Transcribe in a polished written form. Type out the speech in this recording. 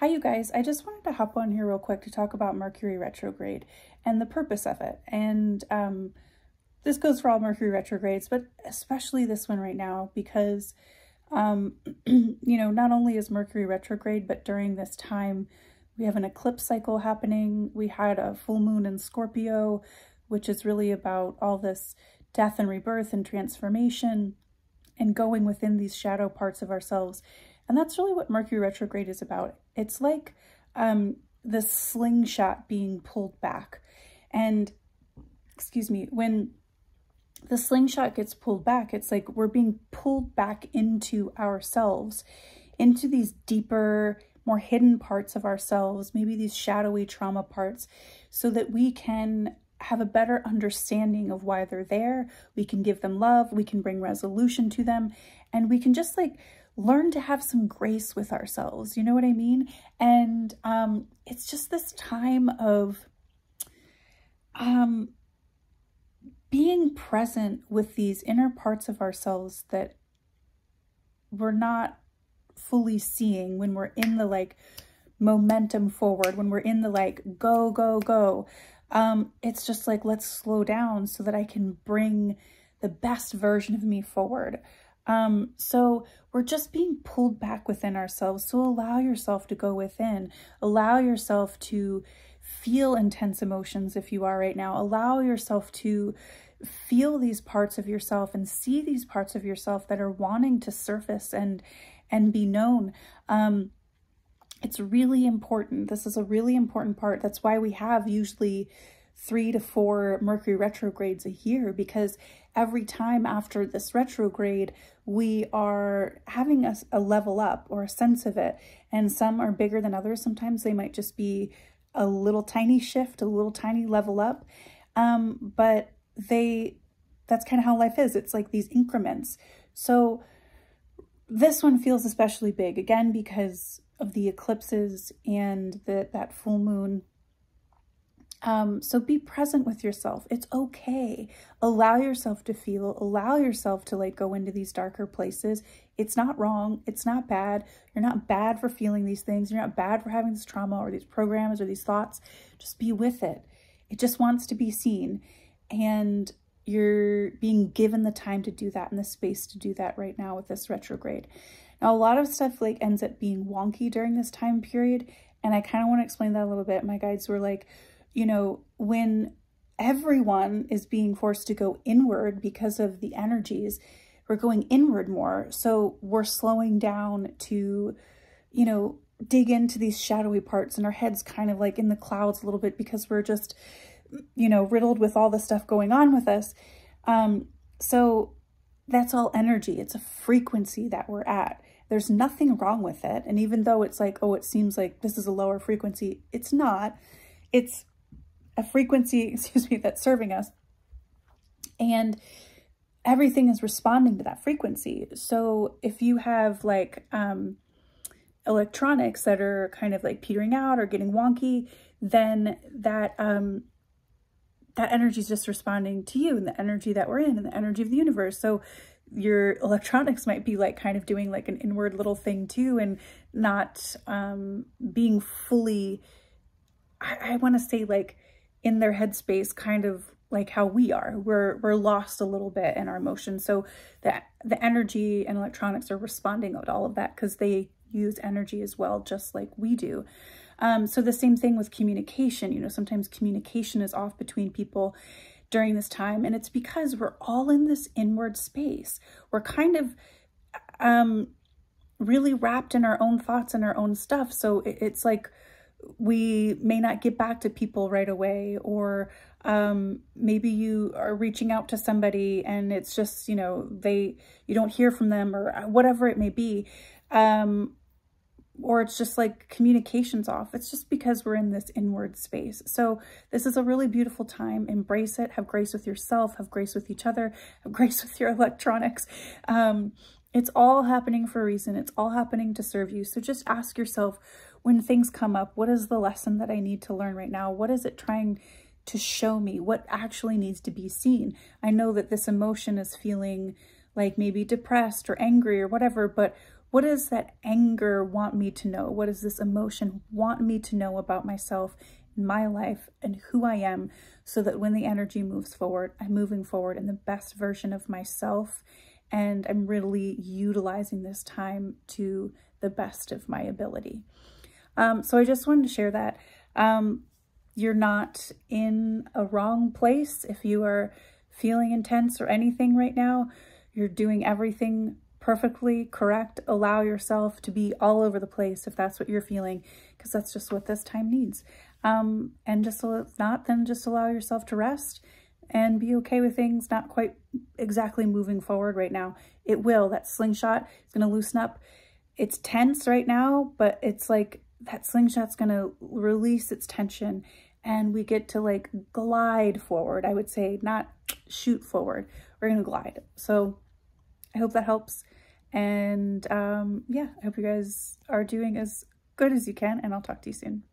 Hi, you guys. I just wanted to hop on here real quick to talk about Mercury retrograde and the purpose of it. And this goes for all Mercury retrogrades, but especially this one right now because, not only is Mercury retrograde, but during this time, we have an eclipse cycle happening. We had a full moon in Scorpio, which is really about all this death and rebirth and transformation and going within these shadow parts of ourselves. And that's really what Mercury retrograde is about. It's like the slingshot being pulled back. And, when the slingshot gets pulled back, it's like we're being pulled back into ourselves, into these deeper, more hidden parts of ourselves, maybe these shadowy trauma parts, so that we can have a better understanding of why they're there. We can give them love, we can bring resolution to them, and we can just learn to have some grace with ourselves. You know what I mean? And it's just this time of being present with these inner parts of ourselves that we're not fully seeing when we're in the momentum forward, when we're in the go, go, go. It's just let's slow down so that I can bring the best version of me forward. So we're just being pulled back within ourselves. So allow yourself to go within, allow yourself to feel intense emotions if you are right now, allow yourself to feel these parts of yourself and see these parts of yourself that are wanting to surface and be known. It's really important. This is a really important part. That's why we have usually 3 to 4 Mercury retrogrades a year, because every time after this retrograde, we are having a level up or a sense of it. And some are bigger than others. Sometimes they might just be a little tiny shift, a little tiny level up. But that's kind of how life is. It's like these increments. So this one feels especially big, again, because of the eclipses and that full moon. So be present with yourself. It's okay. Allow yourself to feel, allow yourself to go into these darker places. It's not wrong. It's not bad. You're not bad for feeling these things. You're not bad for having this trauma or these programs or these thoughts. Just be with it. It just wants to be seen. And you're being given the time to do that and the space to do that right now with this retrograde. Now, a lot of stuff ends up being wonky during this time period. And I kind of want to explain that a little bit. My guides were when everyone is being forced to go inward because of the energies, we're going inward more. So we're slowing down to, dig into these shadowy parts, and our head's kind of in the clouds a little bit because we're just, riddled with all the stuff going on with us. So that's all energy. It's a frequency that we're at. There's nothing wrong with it. And even though it's oh, it seems like this is a lower frequency, it's not. It's a frequency, that's serving us. And everything is responding to that frequency. So if you have electronics that are kind of petering out or getting wonky, then that energy is just responding to you and the energy that we're in and the energy of the universe. So your electronics might be kind of doing an inward little thing too, and not being fully, I want to say in their headspace, kind of how we are. We're lost a little bit in our emotions. So the energy and electronics are responding to all of that because they use energy as well, just like we do. So the same thing with communication. Sometimes communication is off between people during this time, and it's because we're all in this inward space. We're kind of really wrapped in our own thoughts and our own stuff. So it's we may not get back to people right away, or maybe you are reaching out to somebody and it's just, you don't hear from them, or whatever it may be. Or it's just communication's off. It's just because we're in this inward space. So this is a really beautiful time. Embrace it. Have grace with yourself. Have grace with each other. Have grace with your electronics. It's all happening for a reason. It's all happening to serve you. So just ask yourself, when things come up, what is the lesson that I need to learn right now? What is it trying to show me? What actually needs to be seen? I know that this emotion is feeling maybe depressed or angry or whatever, but What does that anger want me to know? What does this emotion want me to know about myself, in my life, and who I am, so that when the energy moves forward, I'm moving forward in the best version of myself, and I'm really utilizing this time to the best of my ability. So I just wanted to share that. You're not in a wrong place if you are feeling intense or anything right now. You're doing everything perfectly correct. Allow yourself to be all over the place if that's what you're feeling, because that's just what this time needs. And just if not, then just allow yourself to rest and be okay with things not quite exactly moving forward right now. It will. That slingshot is going to loosen up. It's tense right now, but it's like that slingshot's going to release its tension, and we get to like glide forward, I would say, not shoot forward. We're going to glide. So I hope that helps. And yeah, I hope you guys are doing as good as you can, and I'll talk to you soon.